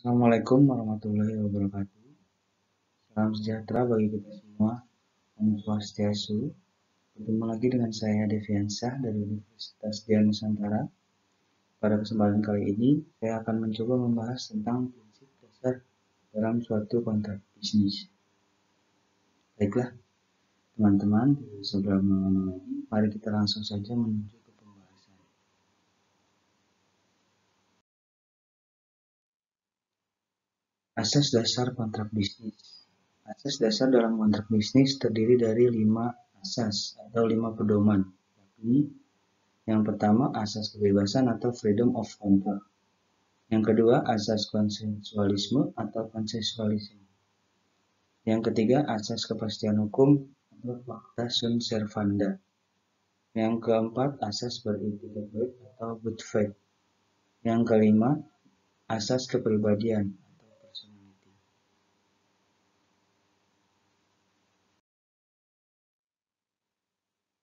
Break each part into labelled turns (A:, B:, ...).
A: Assalamualaikum warahmatullahi wabarakatuh. Salam sejahtera bagi kita semua. Om Swastiastu. Bertemu lagi dengan saya Deviansyah dari Universitas Dian Nusantara. Pada kesempatan kali ini, saya akan mencoba membahas tentang prinsip dasar dalam suatu kontrak bisnis. Baiklah, teman-teman, sebelum lama lagi, mari kita langsung saja menuju ke pembahasan. Asas dasar kontrak bisnis. Asas dasar dalam kontrak bisnis terdiri dari 5 asas atau 5 pedoman, yakni yang pertama asas kebebasan atau freedom of contract. Yang kedua asas konsensualisme atau konsensualisme. Yang ketiga asas kepastian hukum atau pacta sunt servanda. Yang keempat asas beretikat baik atau good faith. Yang kelima asas kepribadian atau personality.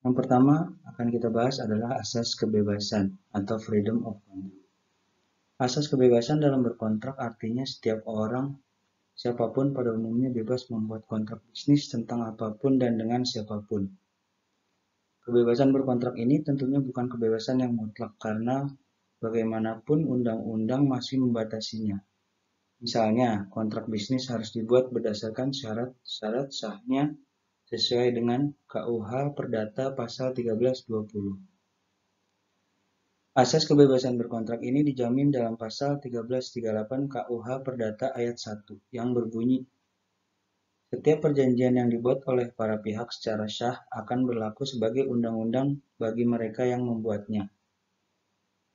A: Yang pertama akan kita bahas adalah asas kebebasan atau freedom of contract. Asas kebebasan dalam berkontrak artinya setiap orang, siapapun pada umumnya bebas membuat kontrak bisnis tentang apapun dan dengan siapapun. Kebebasan berkontrak ini tentunya bukan kebebasan yang mutlak karena bagaimanapun undang-undang masih membatasinya. Misalnya, kontrak bisnis harus dibuat berdasarkan syarat-syarat sahnya sesuai dengan KUH Perdata pasal 1320. Asas kebebasan berkontrak ini dijamin dalam pasal 1338 KUH Perdata ayat 1 yang berbunyi, setiap perjanjian yang dibuat oleh para pihak secara sah akan berlaku sebagai undang-undang bagi mereka yang membuatnya.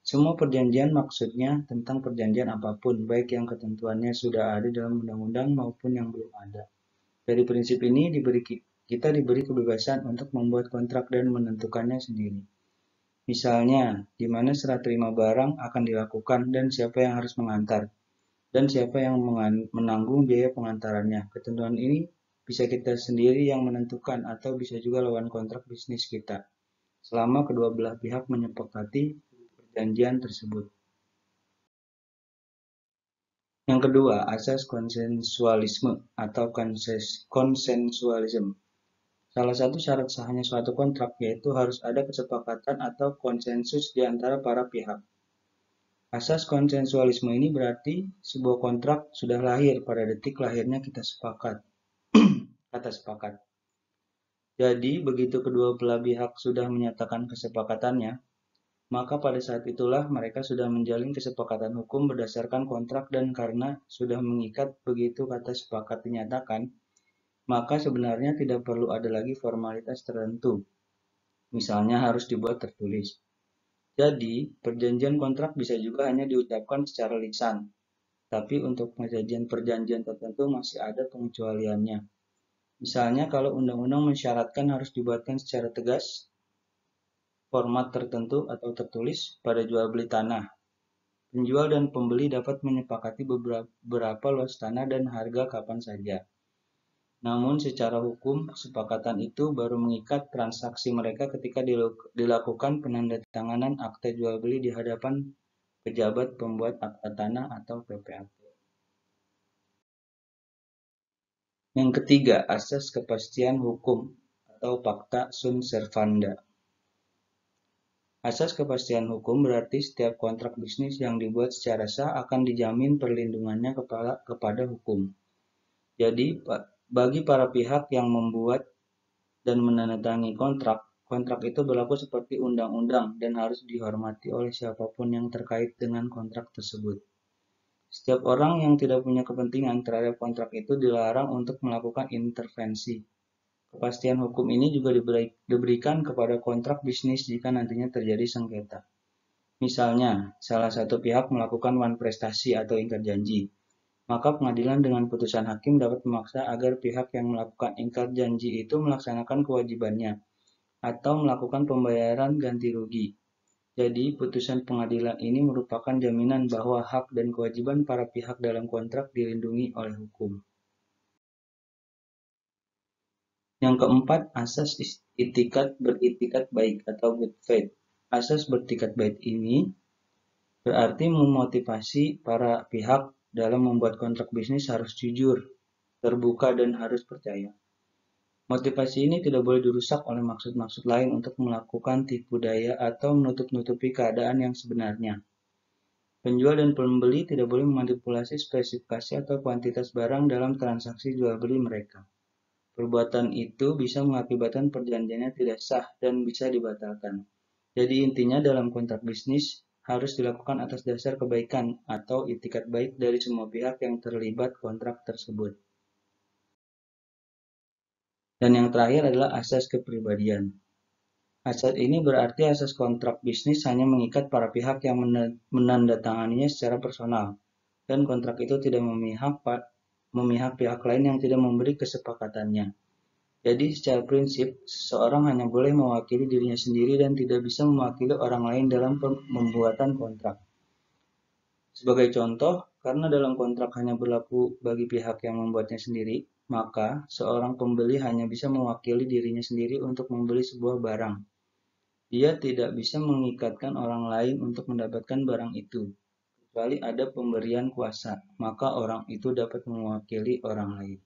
A: Semua perjanjian maksudnya tentang perjanjian apapun, baik yang ketentuannya sudah ada dalam undang-undang maupun yang belum ada. Dari prinsip ini kita diberi kebebasan untuk membuat kontrak dan menentukannya sendiri. Misalnya, di mana serah terima barang akan dilakukan dan siapa yang harus mengantar, dan siapa yang menanggung biaya pengantarannya. Ketentuan ini bisa kita sendiri yang menentukan atau bisa juga lawan kontrak bisnis kita, selama kedua belah pihak menyepakati perjanjian tersebut. Yang kedua, asas konsensualisme atau konsensualisme. Salah satu syarat sahnya suatu kontrak yaitu harus ada kesepakatan atau konsensus di antara para pihak. Asas konsensualisme ini berarti sebuah kontrak sudah lahir pada detik lahirnya kita sepakat. Kata sepakat. Jadi, begitu kedua belah pihak sudah menyatakan kesepakatannya, maka pada saat itulah mereka sudah menjalin kesepakatan hukum berdasarkan kontrak dan karena sudah mengikat begitu kata sepakat dinyatakan, maka sebenarnya tidak perlu ada lagi formalitas tertentu. Misalnya harus dibuat tertulis. Jadi, perjanjian kontrak bisa juga hanya diucapkan secara lisan, tapi untuk perjanjian tertentu masih ada pengecualiannya. Misalnya kalau undang-undang mensyaratkan harus dibuatkan secara tegas, format tertentu atau tertulis pada jual beli tanah. Penjual dan pembeli dapat menyepakati beberapa luas tanah dan harga kapan saja. Namun secara hukum, kesepakatan itu baru mengikat transaksi mereka ketika dilakukan penandatanganan akta jual beli di hadapan pejabat pembuat akta tanah atau PPAT. Yang ketiga, asas kepastian hukum atau pacta sunt servanda. Asas kepastian hukum berarti setiap kontrak bisnis yang dibuat secara sah akan dijamin perlindungannya kepada hukum. Jadi, bagi para pihak yang membuat dan menandatangani kontrak, kontrak itu berlaku seperti undang-undang dan harus dihormati oleh siapapun yang terkait dengan kontrak tersebut. Setiap orang yang tidak punya kepentingan terhadap kontrak itu dilarang untuk melakukan intervensi. Kepastian hukum ini juga diberikan kepada kontrak bisnis jika nantinya terjadi sengketa. Misalnya, salah satu pihak melakukan prestasi atau ingkar janji, maka pengadilan dengan putusan hakim dapat memaksa agar pihak yang melakukan ingkar janji itu melaksanakan kewajibannya atau melakukan pembayaran ganti rugi. Jadi, putusan pengadilan ini merupakan jaminan bahwa hak dan kewajiban para pihak dalam kontrak dilindungi oleh hukum. Yang keempat, asas beritikat baik atau good faith. Asas beritikat baik ini berarti memotivasi para pihak dalam membuat kontrak bisnis harus jujur, terbuka, dan harus percaya. Motivasi ini tidak boleh dirusak oleh maksud-maksud lain untuk melakukan tipu daya atau menutup-nutupi keadaan yang sebenarnya. Penjual dan pembeli tidak boleh memanipulasi spesifikasi atau kuantitas barang dalam transaksi jual-beli mereka. Perbuatan itu bisa mengakibatkan perjanjiannya tidak sah dan bisa dibatalkan. Jadi intinya dalam kontrak bisnis harus dilakukan atas dasar kebaikan atau itikat baik dari semua pihak yang terlibat kontrak tersebut. Dan yang terakhir adalah asas kepribadian. Asas ini berarti asas kontrak bisnis hanya mengikat para pihak yang menandatanganinya secara personal, dan kontrak itu tidak memihak pihak lain yang tidak memberi kesepakatannya. Jadi secara prinsip, seseorang hanya boleh mewakili dirinya sendiri dan tidak bisa mewakili orang lain dalam pembuatan kontrak. Sebagai contoh, karena dalam kontrak hanya berlaku bagi pihak yang membuatnya sendiri, maka seorang pembeli hanya bisa mewakili dirinya sendiri untuk membeli sebuah barang. Dia tidak bisa mengikatkan orang lain untuk mendapatkan barang itu. Kecuali ada pemberian kuasa, maka orang itu dapat mewakili orang lain.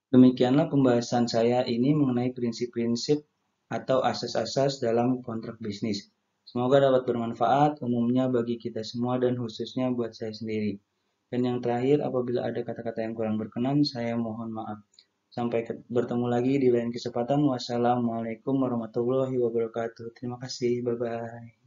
A: Demikianlah pembahasan saya ini mengenai prinsip-prinsip atau asas-asas dalam kontrak bisnis. Semoga dapat bermanfaat umumnya bagi kita semua dan khususnya buat saya sendiri. Dan yang terakhir, apabila ada kata-kata yang kurang berkenan, saya mohon maaf. Sampai bertemu lagi di lain kesempatan. Wassalamualaikum warahmatullahi wabarakatuh. Terima kasih. Bye-bye.